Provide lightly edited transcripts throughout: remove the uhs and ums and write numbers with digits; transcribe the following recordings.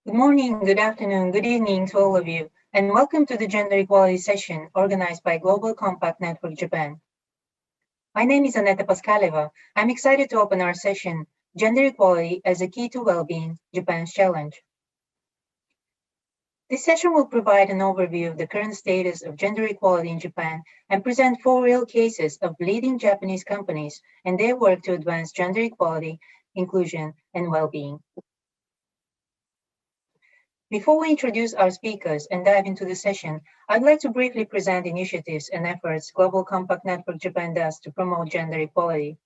Good morning, good afternoon, good evening to all of you, and welcome to the Gender Equality Session organized by Global Compact Network Japan. My name is Aneta Paskaleva. I'm excited to open our session, Gender Equality as a Key to Well-Being, Japan's Challenge. This session will provide an overview of the current status of gender equality in Japan and present 4 real cases of leading Japanese companies and their work to advance gender equality, inclusion, and well-being. Before we introduce our speakers and dive into the session, I'd like to briefly present initiatives and efforts Global Compact Network Japan does to promote gender equality.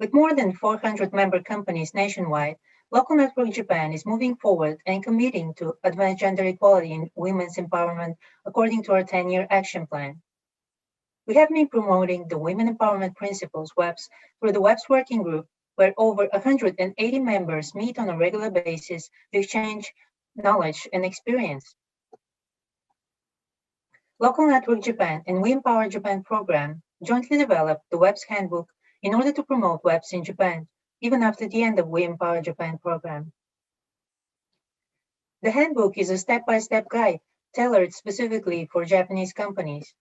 With more than 400 member companies nationwide, Local Network Japan is moving forward and committing to advance gender equality in women's empowerment according to our 10-year action plan. We have been promoting the Women Empowerment Principles WEPs through the WEPs Working Group, where over 180 members meet on a regular basis to exchange knowledge and experience. Local Network Japan and We Empower Japan program jointly developed the WEPs Handbook in order to promote WEPs in Japan, even after the end of We Empower Japan program. The handbook is a step-by-step guide tailored specifically for Japanese companies.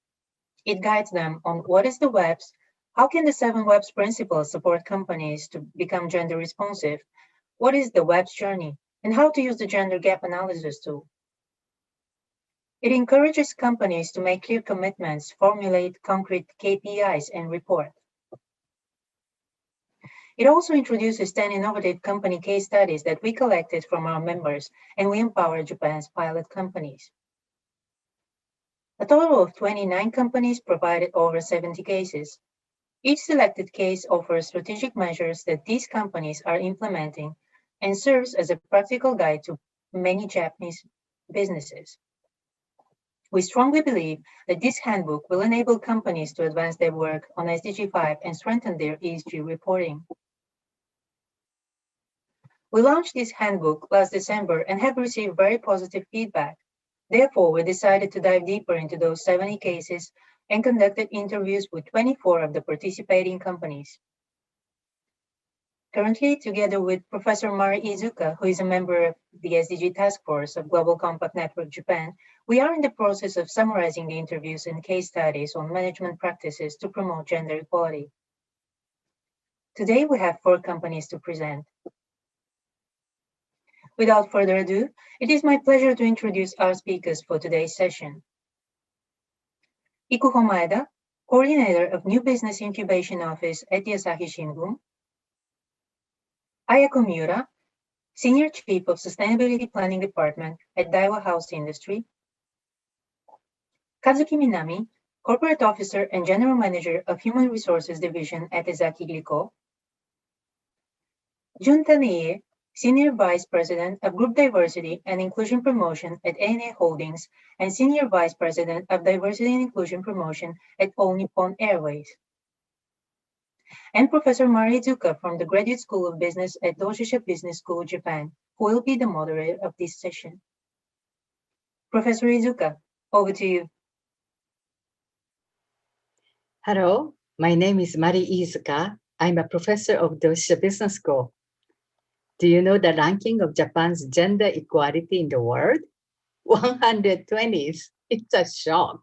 It guides them on what is the WEPs, how can the 7 WEPs principles support companies to become gender responsive, what is the WEPs journey, and how to use the gender gap analysis tool. It encourages companies to make clear commitments, formulate concrete KPIs, and report. It also introduces 10 innovative company case studies that we collected from our members, and We Empower Japan's pilot companies. A total of 29 companies provided over 70 cases. Each selected case offers strategic measures that these companies are implementing and serves as a practical guide to many Japanese businesses. We strongly believe that this handbook will enable companies to advance their work on SDG 5 and strengthen their ESG reporting. We launched this handbook last December and have received very positive feedback. Therefore, we decided to dive deeper into those 70 cases and conducted interviews with 24 of the participating companies. Currently, together with Professor Mari Iizuka, who is a member of the SDG Task Force of Global Compact Network Japan, we are in the process of summarizing the interviews and case studies on management practices to promote gender equality. Today, we have 4 companies to present. Without further ado, it is my pleasure to introduce our speakers for today's session. Ikuho Maeda, Coordinator of New Business Incubation Office at the Asahi Shimbun. Ayako Miura, Senior Chief of Sustainability Planning Department at Daiwa House Industry. Kazuki Minami, Corporate Officer and General Manager of Human Resources Division at Ezaki Glico. Jun Taneye, Senior Vice President of Group Diversity and Inclusion Promotion at ANA Holdings and Senior Vice President of Diversity and Inclusion Promotion at All Nippon Airways. And Professor Mari Iizuka from the Graduate School of Business at Doshisha Business School, Japan, who will be the moderator of this session. Professor Iizuka, over to you. Hello, my name is Mari Iizuka. I'm a professor of Doshisha Business School. Do you know the ranking of Japan's gender equality in the world? 120th. It's a shock.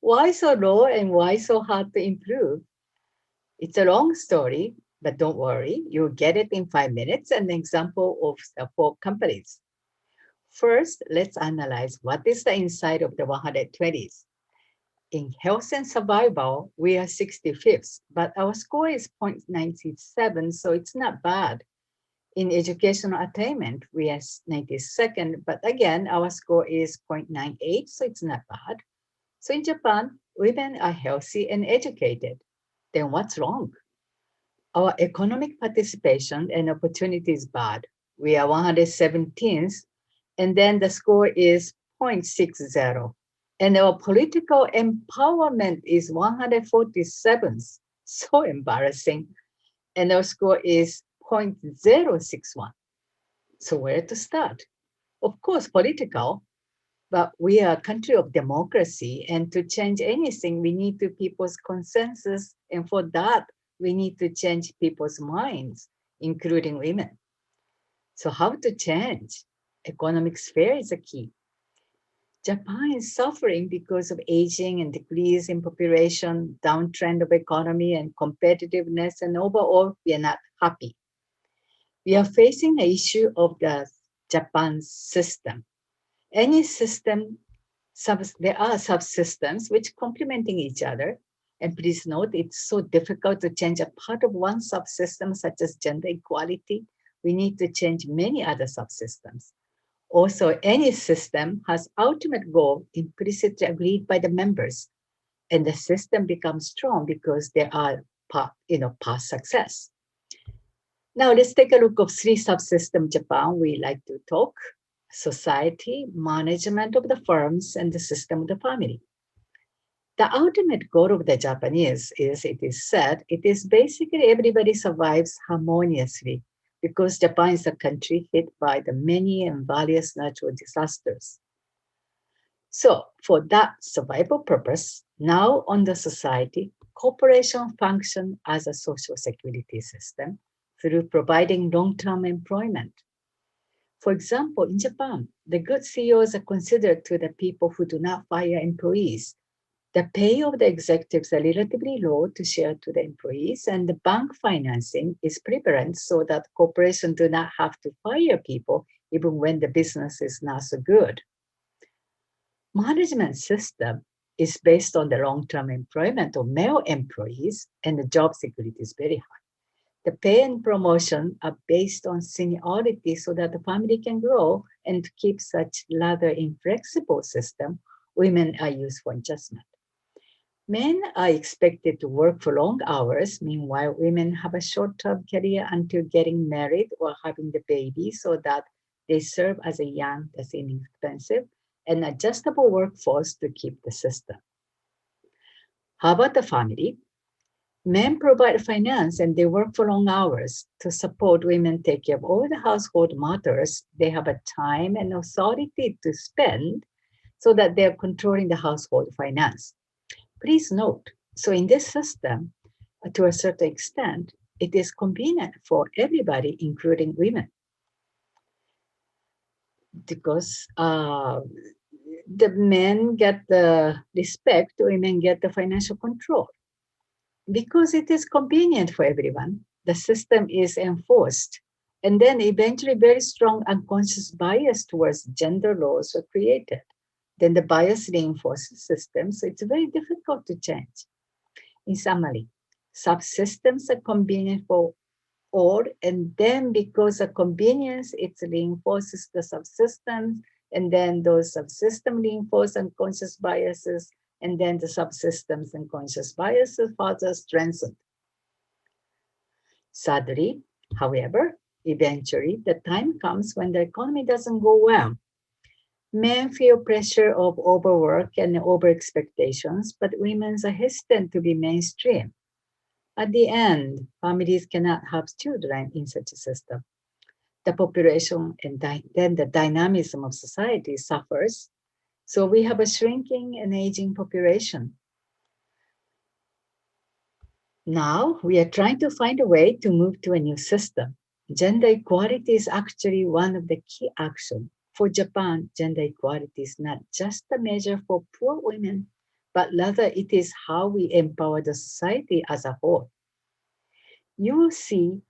Why so low and why so hard to improve? It's a long story, but don't worry, you'll get it in 5 minutes, an example of the 4 companies. First, let's analyze what is the inside of the 120th. In health and survival, we are 65th, but our score is 0.97, so it's not bad. In educational attainment, we are 92nd, but again, our score is 0.98, so it's not bad. So in Japan, women are healthy and educated. Then what's wrong? Our economic participation and opportunity is bad. We are 117th, and then the score is 0.60. And our political empowerment is 147th. So embarrassing. And our score is 0.061. So where to start? Of course, political, but we are a country of democracy, and to change anything, we need to people's consensus, and for that, we need to change people's minds, including women. So how to change? Economic sphere is a key. Japan is suffering because of aging and decrease in population, downtrend of economy and competitiveness, and overall, we are not happy. We are facing the issue of the Japan's system. Any system, there are subsystems which complementing each other. And please note, it's so difficult to change a part of one subsystem, such as gender equality. We need to change many other subsystems. Also, any system has ultimate goal implicitly agreed by the members, and the system becomes strong because there are past success. Now let's take a look of three subsystems Japan we like to talk: society, management of the firms, and the system of the family. The ultimate goal of the Japanese is, it is said, it is basically everybody survives harmoniously, because Japan is a country hit by the many and various natural disasters. So for that survival purpose, now on the society, corporation function as a social security system through providing long-term employment. For example, in Japan, the good CEOs are considered to the people who do not fire employees. The pay of the executives are relatively low to share to the employees, and the bank financing is prevalent so that corporations do not have to fire people even when the business is not so good. Management system is based on the long-term employment of male employees, and the job security is very high. The pay and promotion are based on seniority so that the family can grow, and to keep such rather inflexible system, women are used for adjustment. Men are expected to work for long hours. Meanwhile, women have a short-term career until getting married or having the baby so that they serve as a young, that's inexpensive, and adjustable workforce to keep the system. How about the family? Men provide finance and they work for long hours to support women take care of all the household matters. They have a time and authority to spend so that they're controlling the household finance. Please note, so in this system, to a certain extent, it is convenient for everybody, including women, because the men get the respect, women get the financial control. Because it is convenient for everyone, the system is enforced, and then eventually very strong unconscious bias towards gender laws are created. Then the bias reinforces systems, so it's very difficult to change. In summary, subsystems are convenient for all, and then because of convenience, it reinforces the subsystems, and then those subsystems reinforce unconscious biases, and then the subsystems and conscious biases further strengthened. Sadly, however, eventually the time comes when the economy doesn't go well. Men feel pressure of overwork and over expectations, but women are hesitant to be mainstream. At the end, families cannot have children in such a system. The population and then the dynamism of society suffers. So we have a shrinking and aging population. Now we are trying to find a way to move to a new system. Gender equality is actually one of the key actions. For Japan, gender equality is not just a measure for poor women, but rather it is how we empower the society as a whole. You will see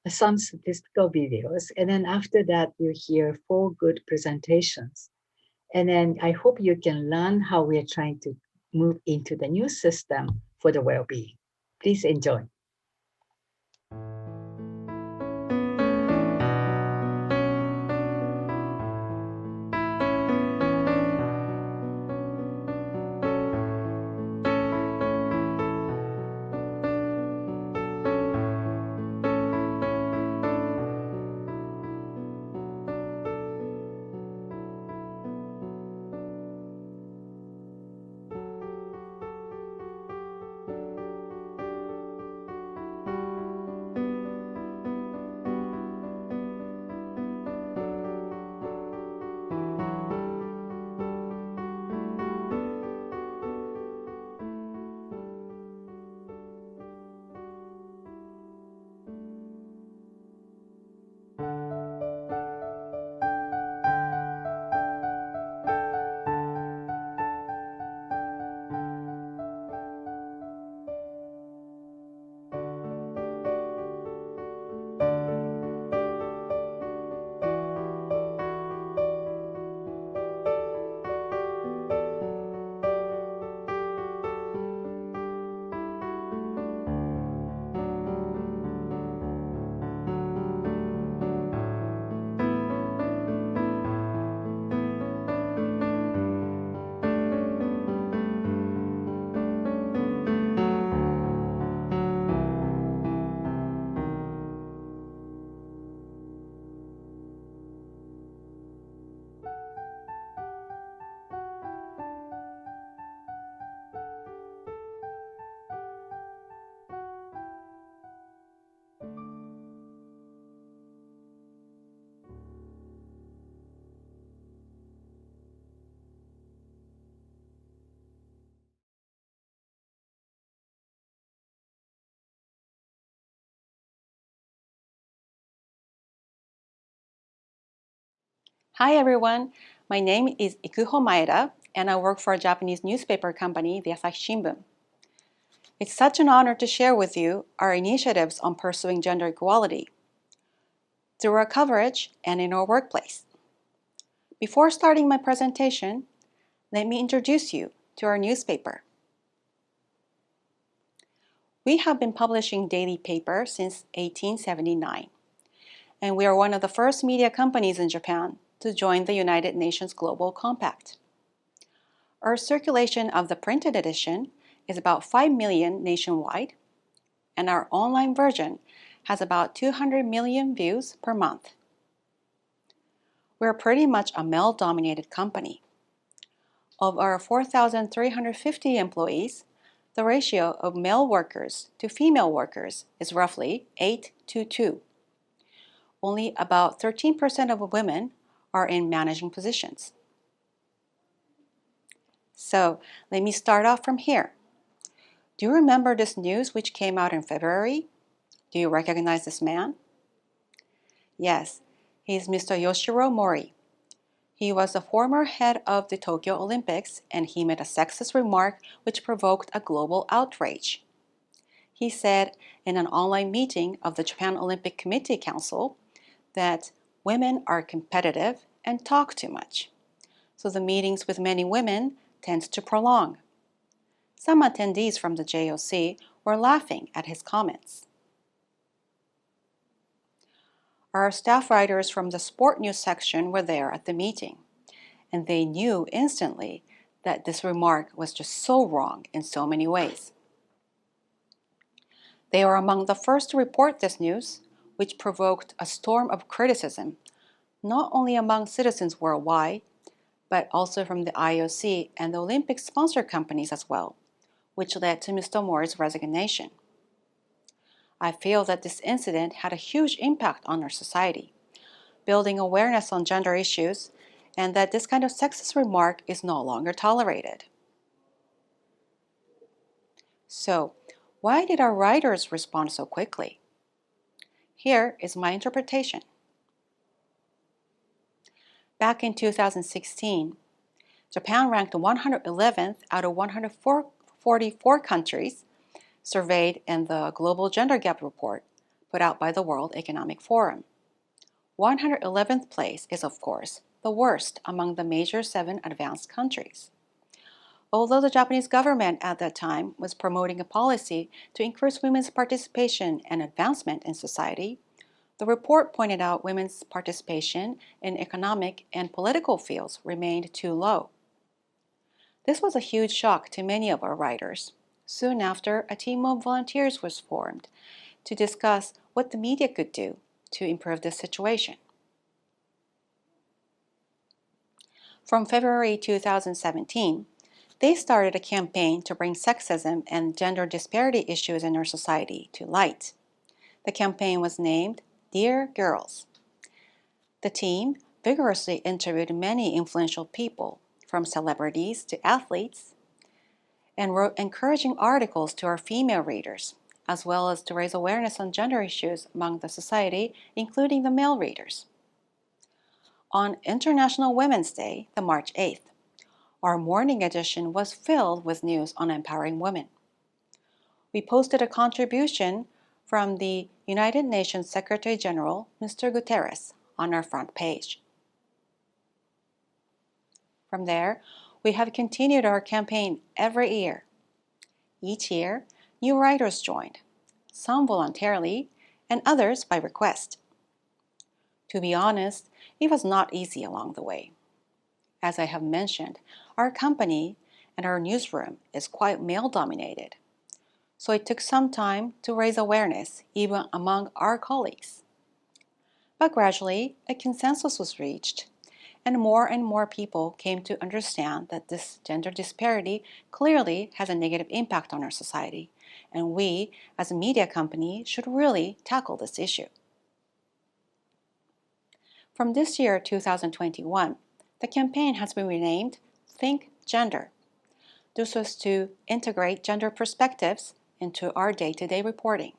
some statistical videos, and then after that, you hear 4 good presentations. And then I hope you can learn how we are trying to move into the new system for the well-being. Please enjoy. Hi everyone, my name is Ikuho Maeda and I work for a Japanese newspaper company, the Asahi Shimbun. It's such an honor to share with you our initiatives on pursuing gender equality through our coverage and in our workplace. Before starting my presentation, let me introduce you to our newspaper. We have been publishing daily paper since 1879, and we are one of the first media companies in Japan to join the United Nations Global Compact. Our circulation of the printed edition is about 5 million nationwide, and our online version has about 200 million views per month. We're pretty much a male-dominated company. Of our 4,350 employees, the ratio of male workers to female workers is roughly 8:2. Only about 13% of women are in managing positions. So let me start off from here. Do you remember this news which came out in February? Do you recognize this man? Yes, he's Mr. Yoshiro Mori. He was the former head of the Tokyo Olympics and he made a sexist remark which provoked a global outrage. He said in an online meeting of the Japan Olympic Committee Council that women are competitive and talk too much. So the meetings with many women tend to prolong. Some attendees from the JOC were laughing at his comments. Our staff writers from the sport news section were there at the meeting, and they knew instantly that this remark was just so wrong in so many ways. They were among the first to report this news, which provoked a storm of criticism, not only among citizens worldwide, but also from the IOC and the Olympic sponsor companies as well, which led to Mr. Mori's resignation. I feel that this incident had a huge impact on our society, building awareness on gender issues, and that this kind of sexist remark is no longer tolerated. So, why did our writers respond so quickly? Here is my interpretation. Back in 2016, Japan ranked 111th out of 144 countries surveyed in the Global Gender Gap Report put out by the World Economic Forum. 111th place is, of course, the worst among the major 7 advanced countries. Although the Japanese government at that time was promoting a policy to increase women's participation and advancement in society, the report pointed out women's participation in economic and political fields remained too low. This was a huge shock to many of our writers. Soon after, a team of volunteers was formed to discuss what the media could do to improve this situation. From February 2017, they started a campaign to bring sexism and gender disparity issues in our society to light. The campaign was named Dear Girls. The team vigorously interviewed many influential people, from celebrities to athletes, and wrote encouraging articles to our female readers, as well as to raise awareness on gender issues among the society, including the male readers. On International Women's Day, the March 8th, our morning edition was filled with news on empowering women. We posted a contribution from the United Nations Secretary General, Mr. Guterres, on our front page. From there, we have continued our campaign every year. Each year, new writers joined, some voluntarily and others by request. To be honest, it was not easy along the way. As I have mentioned, our company and our newsroom is quite male-dominated, so it took some time to raise awareness even among our colleagues. But gradually, a consensus was reached, and more people came to understand that this gender disparity clearly has a negative impact on our society, and we, as a media company, should really tackle this issue. From this year, 2021, the campaign has been renamed Think Gender. This was to integrate gender perspectives into our day-to-day reporting.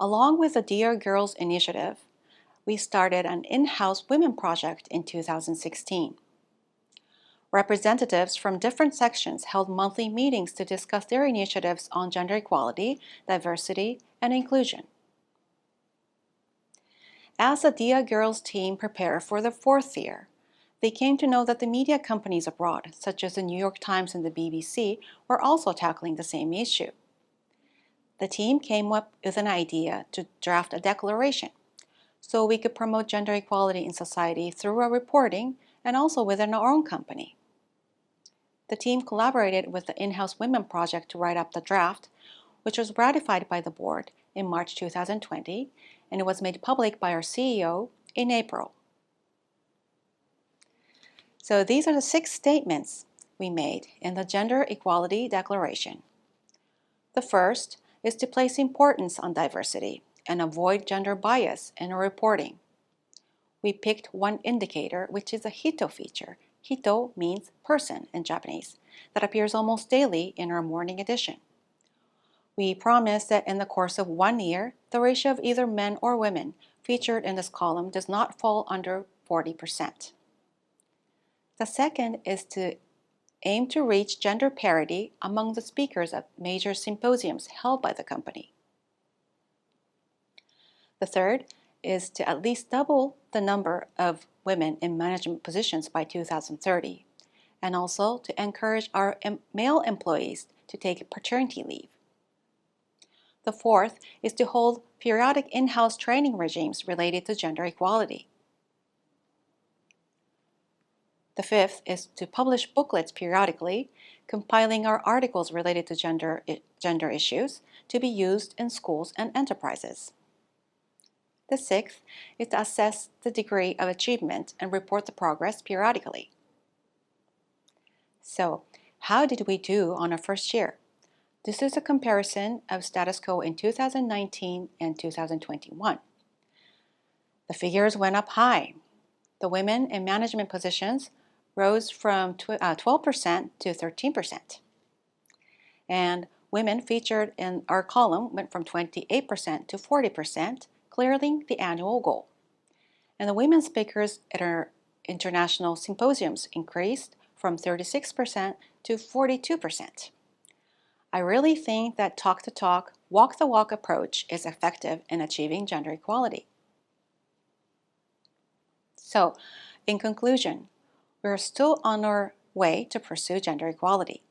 Along with the Dear Girls initiative, we started an in-house women project in 2016. Representatives from different sections held monthly meetings to discuss their initiatives on gender equality, diversity, and inclusion. As the Dia Girls team prepared for the 4th year, they came to know that the media companies abroad, such as the New York Times and the BBC, were also tackling the same issue. The team came up with an idea to draft a declaration so we could promote gender equality in society through our reporting and also within our own company. The team collaborated with the in-house women project to write up the draft, which was ratified by the board in March 2020, and it was made public by our CEO in April. So these are the 6 statements we made in the Gender Equality Declaration. The first is to place importance on diversity and avoid gender bias in our reporting. We picked one indicator, which is a Hito feature. Hito means person in Japanese, that appears almost daily in our morning edition. We promised that in the course of 1 year, the ratio of either men or women featured in this column does not fall under 40%. The second is to aim to reach gender parity among the speakers at major symposiums held by the company. The third is to at least double the number of women in management positions by 2030, and also to encourage our male employees to take paternity leave. The fourth is to hold periodic in-house training regimes related to gender equality. The fifth is to publish booklets periodically, compiling our articles related to gender issues to be used in schools and enterprises. The sixth is to assess the degree of achievement and report the progress periodically. So, how did we do on our first year? This is a comparison of status quo in 2019 and 2021. The figures went up high. The women in management positions rose from 12% to 13%. And women featured in our column went from 28% to 40%, clearing the annual goal. And the women speakers at our international symposiums increased from 36% to 42%. I really think that talk-the-talk, walk-the-walk approach is effective in achieving gender equality. So, in conclusion, we are still on our way to pursue gender equality.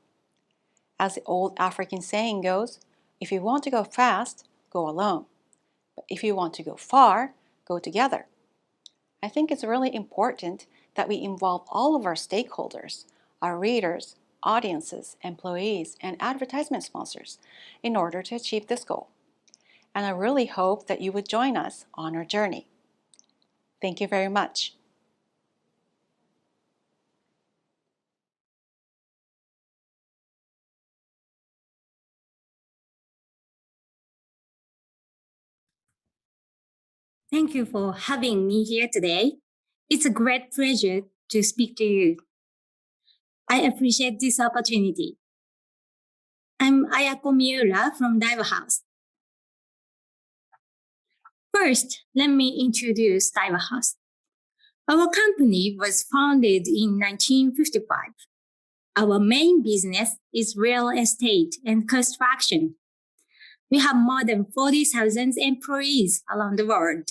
As the old African saying goes, if you want to go fast, go alone. But if you want to go far, go together. I think it's really important that we involve all of our stakeholders, our readers, audiences, employees, and advertisement sponsors in order to achieve this goal. And I really hope that you would join us on our journey. Thank you very much. Thank you for having me here today. It's a great pleasure to speak to you. I appreciate this opportunity. I'm Ayako Miura from Daiwa House. First, let me introduce Daiwa House. Our company was founded in 1955. Our main business is real estate and construction. We have more than 40,000 employees around the world.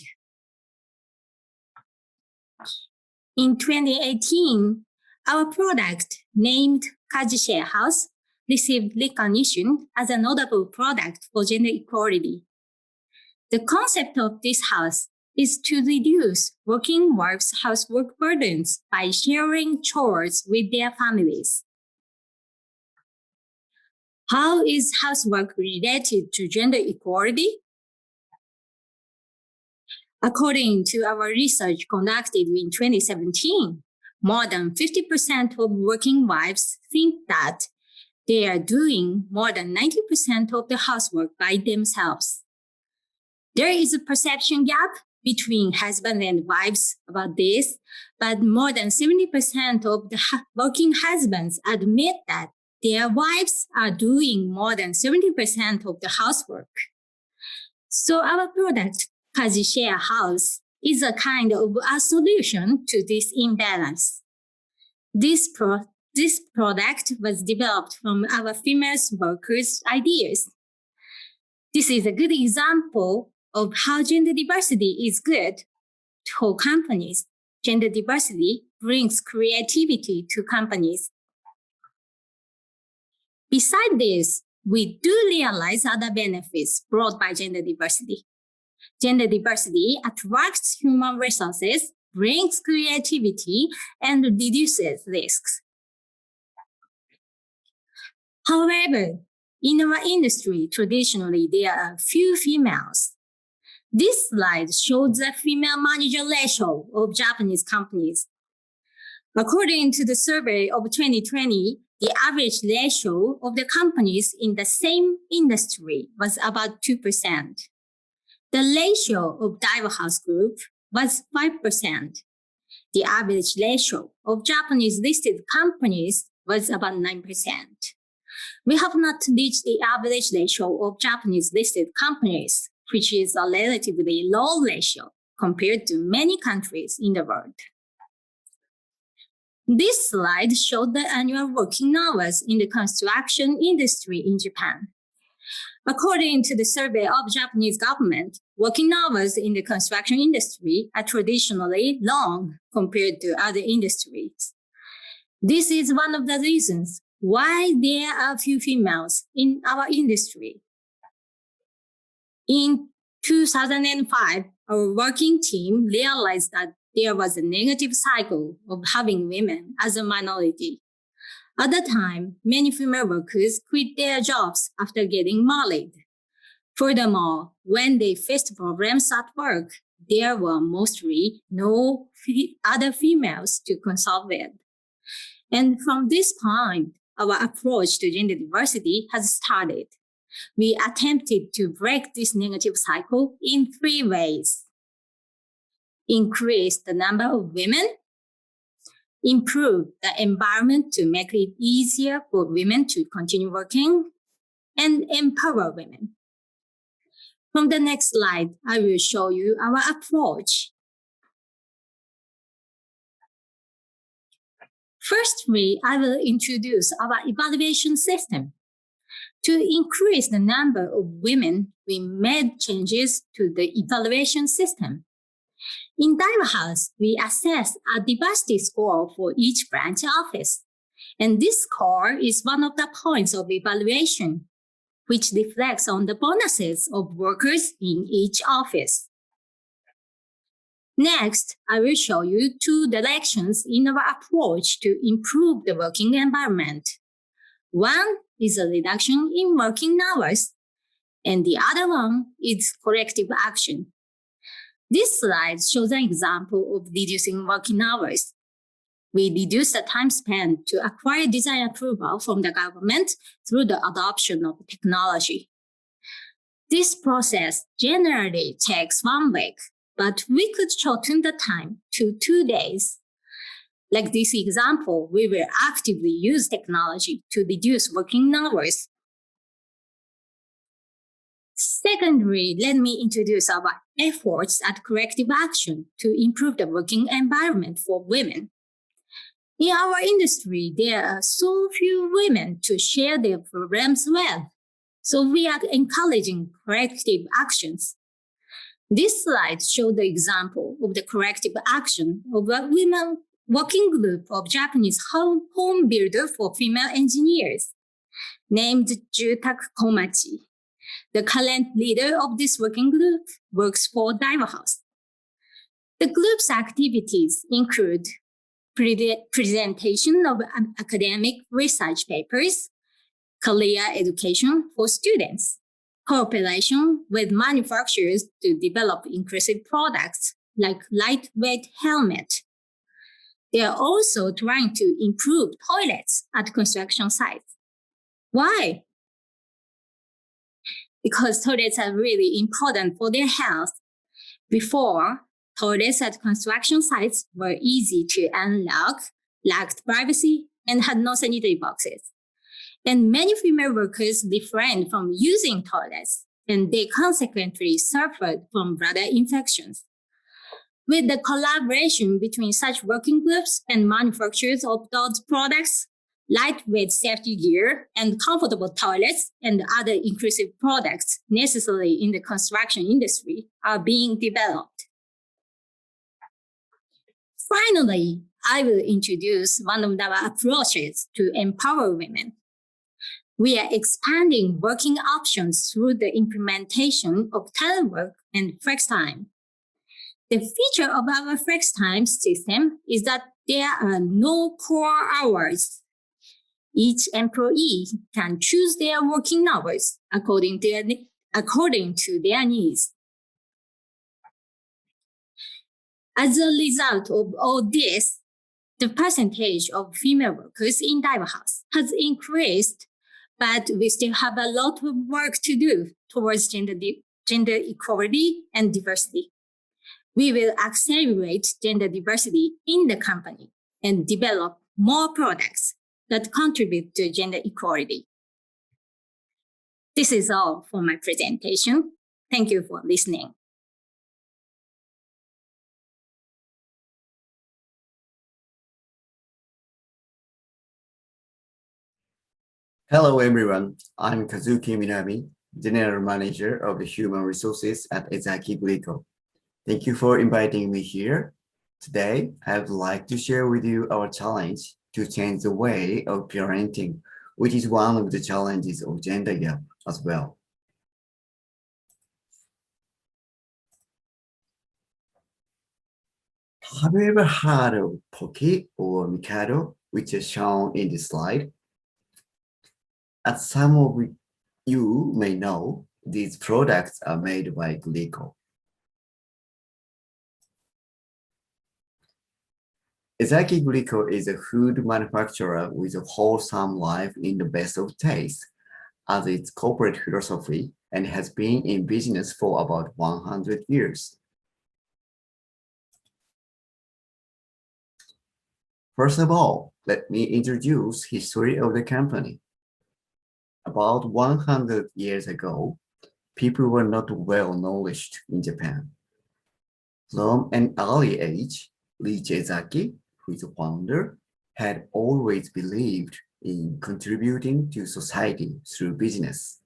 In 2018, our product, named Kajishare House, received recognition as a notable product for gender equality. The concept of this house is to reduce working wives' housework burdens by sharing chores with their families. How is housework related to gender equality? According to our research conducted in 2017, more than 50% of working wives think that they are doing more than 90% of the housework by themselves. There is a perception gap between husbands and wives about this, but more than 70% of the working husbands admit that their wives are doing more than 70% of the housework. So our product, Kajishare House, is a kind of a solution to this imbalance. This product was developed from our female workers' ideas. This is a good example of how gender diversity is good for companies. Gender diversity brings creativity to companies. Besides this, we do realize other benefits brought by gender diversity. Gender diversity attracts human resources, brings creativity, and reduces risks. However, in our industry, traditionally, there are few females. This slide shows the female manager ratio of Japanese companies. According to the survey of 2020, the average ratio of the companies in the same industry was about 2%. The ratio of Daiwa House Group was 5%. The average ratio of Japanese listed companies was about 9%. We have not reached the average ratio of Japanese listed companies, which is a relatively low ratio compared to many countries in the world. This slide showed the annual working hours in the construction industry in Japan. According to the survey of Japanese government, working hours in the construction industry are traditionally long compared to other industries. This is one of the reasons why there are few females in our industry. In 2005, our working team realized that there was a negative cycle of having women as a minority. At the time, many female workers quit their jobs after getting married. Furthermore, when they faced problems at work, there were mostly no other females to consult with. And from this point, our approach to gender diversity has started. We attempted to break this negative cycle in 3 ways. Increase the number of women, improve the environment to make it easier for women to continue working, and empower women. From the next slide, I will show you our approach. Firstly, I will introduce our evaluation system. To increase the number of women, we made changes to the evaluation system. In Daiwa House, we assess a diversity score for each branch office. And this score is one of the points of evaluation, which reflects on the bonuses of workers in each office. Next, I will show you 2 directions in our approach to improve the working environment. One is a reduction in working hours, and the other one is corrective action. This slide shows an example of reducing working hours. We reduce the time spent to acquire design approval from the government through the adoption of technology. This process generally takes 1 week, but we could shorten the time to 2 days. Like this example, we will actively use technology to reduce working hours. Secondly, let me introduce our efforts at corrective action to improve the working environment for women. In our industry, there are so few women to share their problems with, so we are encouraging corrective actions. This slide shows the example of the corrective action of a women working group of Japanese home builder for female engineers, named Jutaku Komachi. The current leader of this working group works for Daiwa House. The group's activities include presentation of academic research papers, career education for students, cooperation with manufacturers to develop inclusive products like lightweight helmet. They are also trying to improve toilets at construction sites. Why? Because toilets are really important for their health. Before, toilets at construction sites were easy to unlock, lacked privacy, and had no sanitary boxes. And many female workers refrained from using toilets, and they consequently suffered from bladder infections. With the collaboration between such working groups and manufacturers of those products, lightweight safety gear and comfortable toilets and other inclusive products necessary in the construction industry are being developed. Finally, I will introduce one of our approaches to empower women. We are expanding working options through the implementation of telework and flex time. The feature of our flex time system is that there are no core hours. Each employee can choose their working hours according to their needs. As a result of all this, the percentage of female workers in Daiwa House has increased, but we still have a lot of work to do towards gender equality and diversity. We will accelerate gender diversity in the company and develop more products that contribute to gender equality. This is all for my presentation. Thank you for listening. Hello, everyone. I'm Kazuki Minami, General Manager of the Human Resources at Ezaki Glico. Thank you for inviting me here. Today, I would like to share with you our challenge to change the way of parenting, which is one of the challenges of gender gap as well. Have you ever heard of Pocky or Mikado, which is shown in this slide? As some of you may know, these products are made by Glico. Ezaki Glico is a food manufacturer with a wholesome life in the best of taste as its corporate philosophy and has been in business for about 100 years. First of all, let me introduce the history of the company. About 100 years ago, people were not well nourished in Japan. From an early age, Riichi Ezaki, who is the founder, had always believed in contributing to society through business.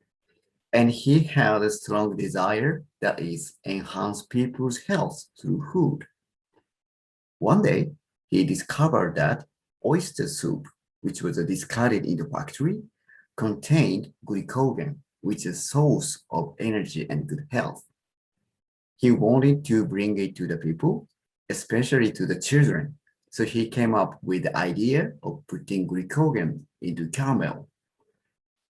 And he had a strong desire that is enhance people's health through food. One day, he discovered that oyster soup, which was discarded in the factory, contained glycogen, which is a source of energy and good health. He wanted to bring it to the people, especially to the children. So he came up with the idea of putting glycogen into caramel.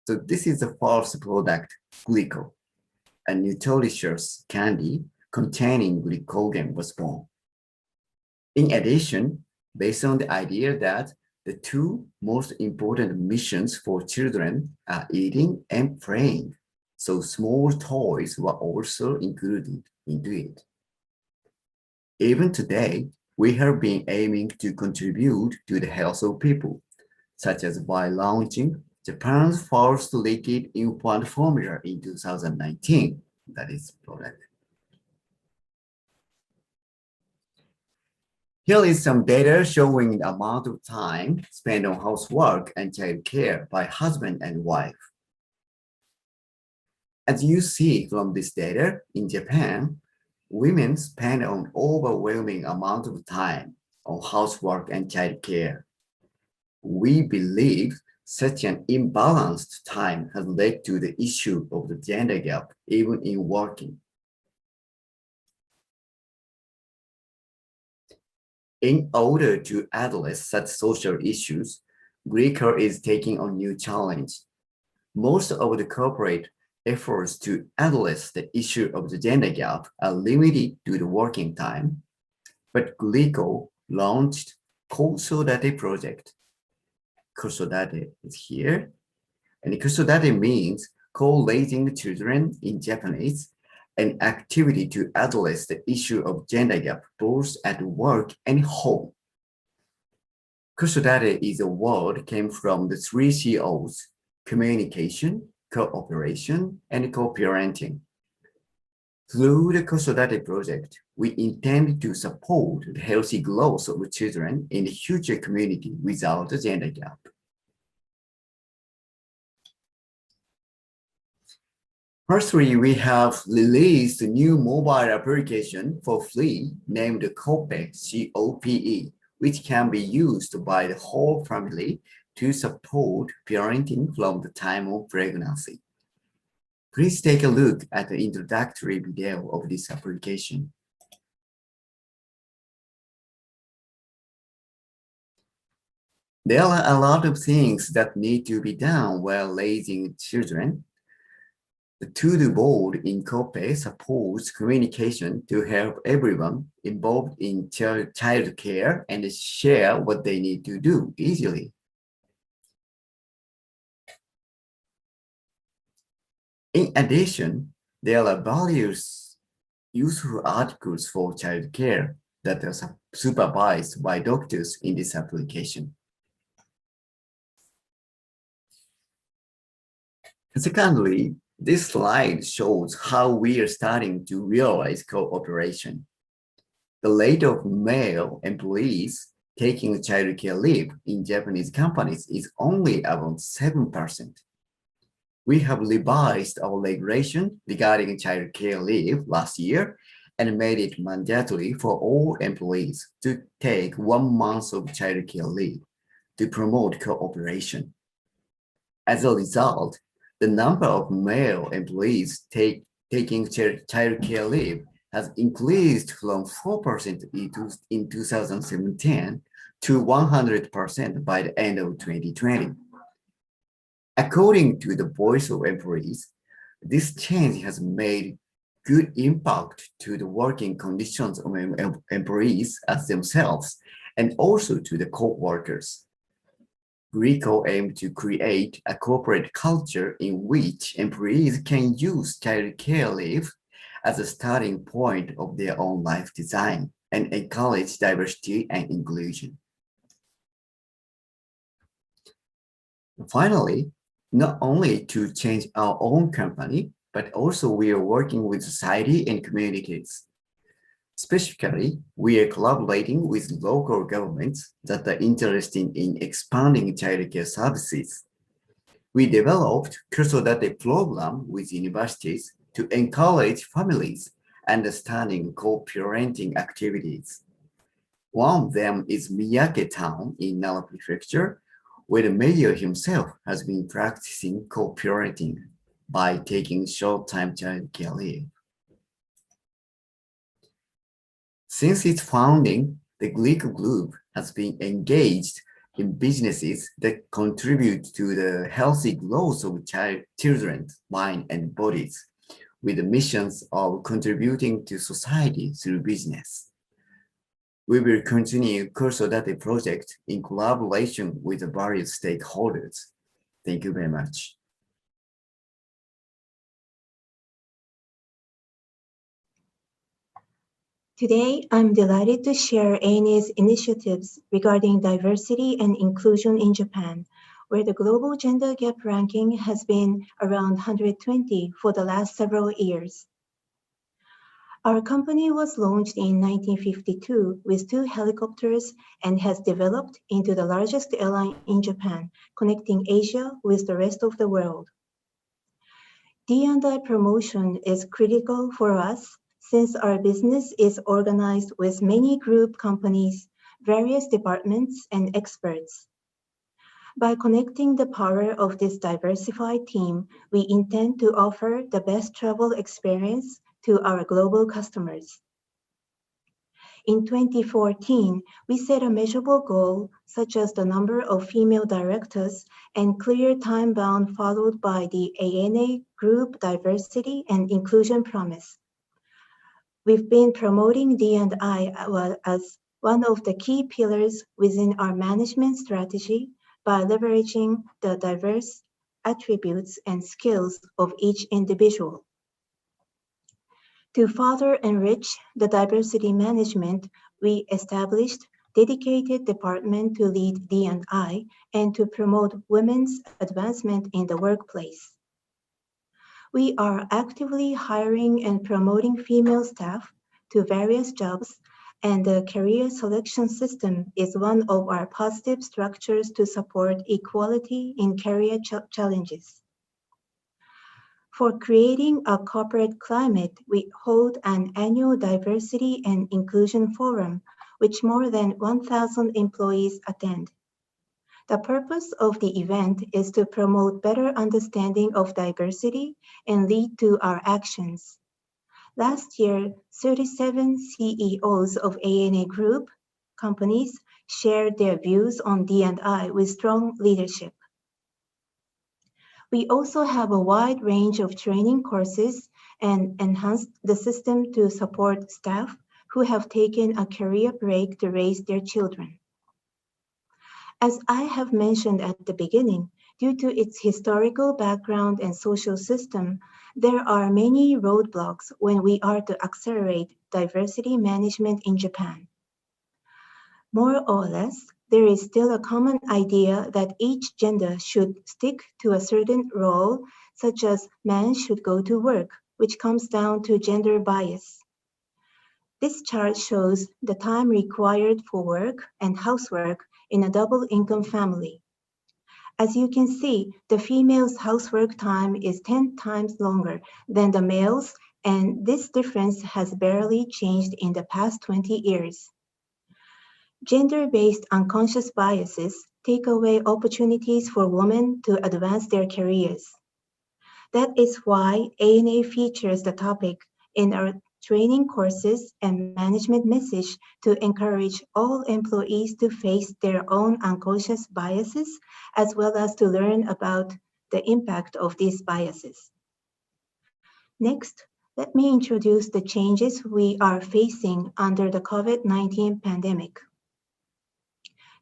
So this is the first product, Glico, a nutritious candy containing glycogen was born. In addition, based on the idea that the two most important missions for children are eating and playing, so small toys were also included into it. Even today, we have been aiming to contribute to the health of people, such as by launching Japan's first liquid infant formula in 2019, that is product. Here is some data showing the amount of time spent on housework and child care by husband and wife. As you see from this data, in Japan, women spend an overwhelming amount of time on housework and child care. We believe such an imbalanced time has led to the issue of the gender gap, even in working. In order to address such social issues, Glico is taking on new challenge. Most of the corporate efforts to address the issue of the gender gap are limited to the working time, but Glico launched Kosodate project. Kosodate is here, and Kosodate means co-raising children in Japanese, an activity to address the issue of gender gap both at work and home. Kosodate is a word came from the 3 COs: communication, cooperation, and co-parenting. Through the Kosodate project, we intend to support the healthy growth of children in the future community without a gender gap. Firstly, we have released a new mobile application for free named COPE, C-O-P-E, which can be used by the whole family to support parenting from the time of pregnancy. Please take a look at the introductory video of this application. There are a lot of things that need to be done while raising children. The to-do board in COPE supports communication to help everyone involved in child care and share what they need to do easily. In addition, there are various useful articles for child care that are supervised by doctors in this application. Secondly, this slide shows how we are starting to realize cooperation. The rate of male employees taking child care leave in Japanese companies is only about 7%. We have revised our regulation regarding child care leave last year and made it mandatory for all employees to take 1 month of child care leave to promote cooperation. As a result, the number of male employees taking child care leave has increased from 4% in 2017 to 100% by the end of 2020. According to the Voice of Employees, this change has made good impact to the working conditions of employees as themselves and also to the co-workers. GRECO aimed to create a corporate culture in which employees can use child care leave as a starting point of their own life design and encourage diversity and inclusion. Finally, not only to change our own company, but also we are working with society and communities. Specifically, we are collaborating with local governments that are interested in expanding childcare services. We developed Kosodate program with universities to encourage families understanding co-parenting activities. One of them is Miyake Town in Nara Prefecture, where the mayor himself has been practicing co-parenting by taking short-time childcare leave. Since its founding, the GRECO Group has been engaged in businesses that contribute to the healthy growth of children's mind and bodies, with the missions of contributing to society through business. We will continue Kosodate project in collaboration with the various stakeholders. Thank you very much. Today, I'm delighted to share ANA's initiatives regarding diversity and inclusion in Japan, where the global gender gap ranking has been around 120 for the last several years. Our company was launched in 1952 with 2 helicopters and has developed into the largest airline in Japan, connecting Asia with the rest of the world. D&I promotion is critical for us since our business is organized with many group companies, various departments, and experts. By connecting the power of this diversified team, we intend to offer the best travel experience to our global customers. In 2014, we set a measurable goal, such as the number of female directors and clear time bound followed by the ANA Group Diversity and Inclusion Promise. We've been promoting D&I as one of the key pillars within our management strategy by leveraging the diverse attributes and skills of each individual. To further enrich the diversity management, we established dedicated department to lead D&I and to promote women's advancement in the workplace. We are actively hiring and promoting female staff to various jobs, and the career selection system is one of our positive structures to support equality in career challenges. For creating a corporate climate, we hold an annual diversity and inclusion forum, which more than 1,000 employees attend. The purpose of the event is to promote better understanding of diversity and lead to our actions. Last year, 37 CEOs of ANA Group companies shared their views on D&I with strong leadership. We also have a wide range of training courses and enhanced the system to support staff who have taken a career break to raise their children. As I have mentioned at the beginning, due to its historical background and social system, there are many roadblocks when we are to accelerate diversity management in Japan. More or less, there is still a common idea that each gender should stick to a certain role, such as men should go to work, which comes down to gender bias. This chart shows the time required for work and housework in a double-income family. As you can see, the female's housework time is 10 times longer than the male's, and this difference has barely changed in the past 20 years. Gender-based unconscious biases take away opportunities for women to advance their careers. That is why ANA features the topic in our training courses and management message to encourage all employees to face their own unconscious biases, as well as to learn about the impact of these biases. Next, let me introduce the changes we are facing under the COVID-19 pandemic.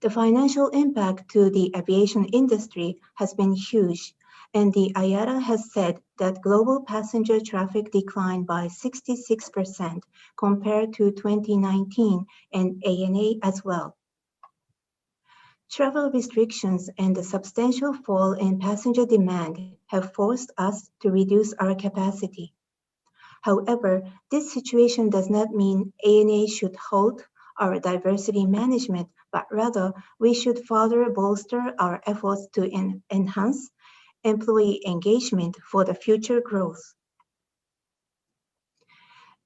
The financial impact to the aviation industry has been huge, and the IATA has said that global passenger traffic declined by 66% compared to 2019, and ANA as well. Travel restrictions and the substantial fall in passenger demand have forced us to reduce our capacity. However, this situation does not mean ANA should halt our diversity management, but rather we should further bolster our efforts to enhance employee engagement for the future growth.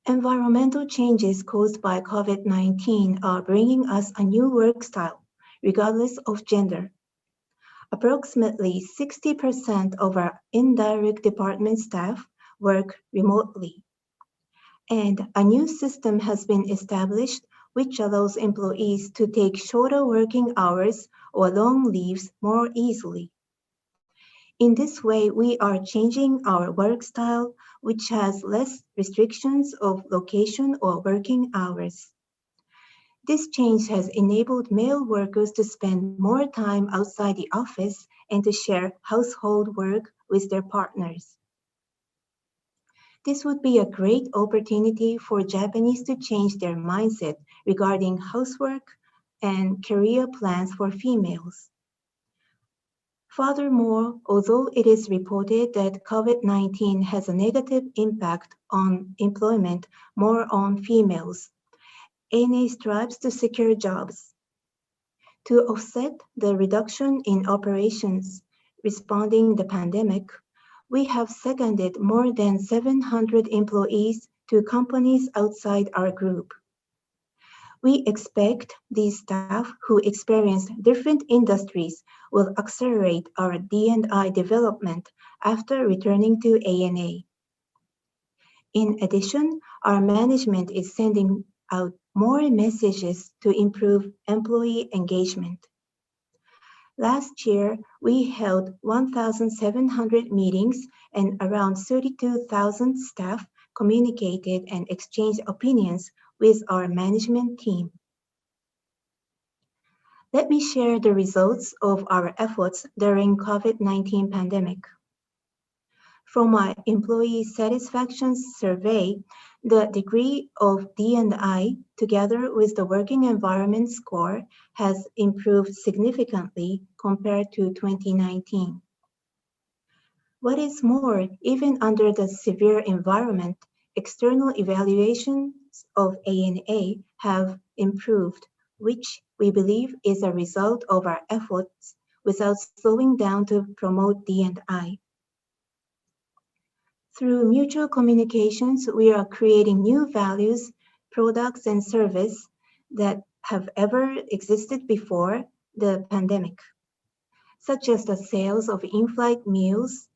Environmental changes caused by COVID-19 are bringing us a new work style, regardless of gender. Approximately 60% of our indirect department staff work remotely. And a new system has been established which allows employees to take shorter working hours or long leaves more easily. In this way, we are changing our work style, which has less restrictions of location or working hours. This change has enabled male workers to spend more time outside the office and to share household work with their partners. This would be a great opportunity for Japanese to change their mindset regarding housework and career plans for females. Furthermore, although it is reported that COVID-19 has a negative impact on employment more on females, ANA strives to secure jobs. To offset the reduction in operations responding to the pandemic, we have seconded more than 700 employees to companies outside our group. We expect these staff who experience different industries will accelerate our D&I development after returning to ANA. In addition, our management is sending out more messages to improve employee engagement. Last year, we held 1,700 meetings and around 32,000 staff communicated and exchanged opinions with our management team. Let me share the results of our efforts during COVID-19 pandemic. From my employee satisfaction survey, the degree of D&I together with the working environment score has improved significantly compared to 2019. What is more, even under the severe environment, external evaluations of ANA have improved, which we believe is a result of our efforts without slowing down to promote D&I. Through mutual communications, we are creating new values, products, and services that have ever existed before the pandemic, such as the sales of in-flight meals,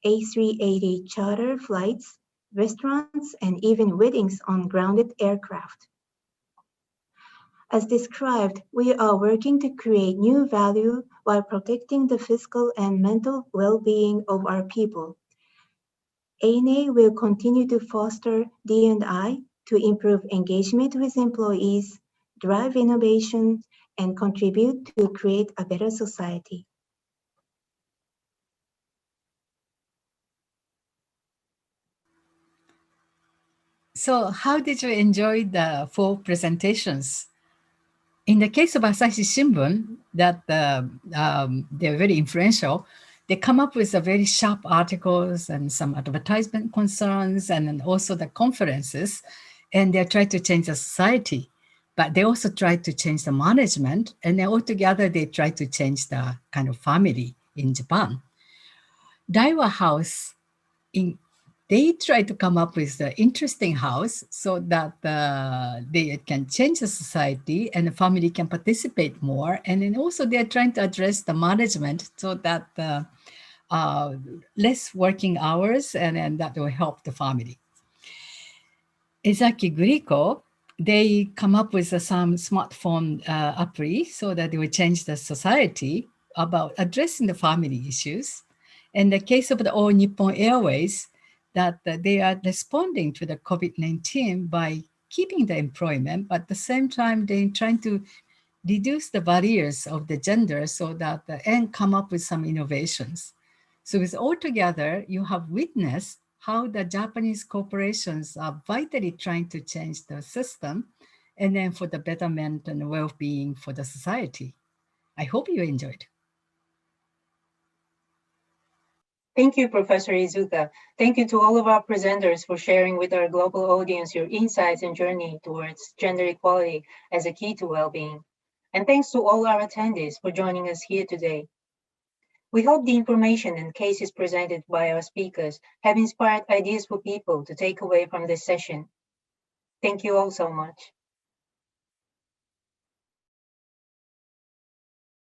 A380 charter flights, restaurants, and even weddings on grounded aircraft. As described, we are working to create new value while protecting the physical and mental well-being of our people. ANA will continue to foster D&I to improve engagement with employees, drive innovation, and contribute to create a better society. So how did you enjoy the 4 presentations? In the case of Asahi Shimbun, that they're very influential, they come up with very sharp articles and some advertisement concerns and then also the conferences, and they try to change the society, but they also try to change the management, and then altogether they try to change the kind of family in Japan. Daiwa House, they try to come up with the interesting house so that they can change the society and the family can participate more. And then also they're trying to address the management so that less working hours and that will help the family. Ezaki Griko, they come up with some smartphone appli so that they will change the society about addressing the family issues. In the case of the All Nippon Airways, that they are responding to the COVID-19 by keeping the employment, but at the same time, they're trying to reduce the barriers of the gender so that and come up with some innovations. So with all together, you have witnessed how the Japanese corporations are vitally trying to change the system and then for the betterment and well-being for the society. I hope you enjoyed. Thank you, Professor Izuka. Thank you to all of our presenters for sharing with our global audience your insights and journey towards gender equality as a key to well-being. And thanks to all our attendees for joining us here today. We hope the information and cases presented by our speakers have inspired ideas for people to take away from this session. Thank you all so much.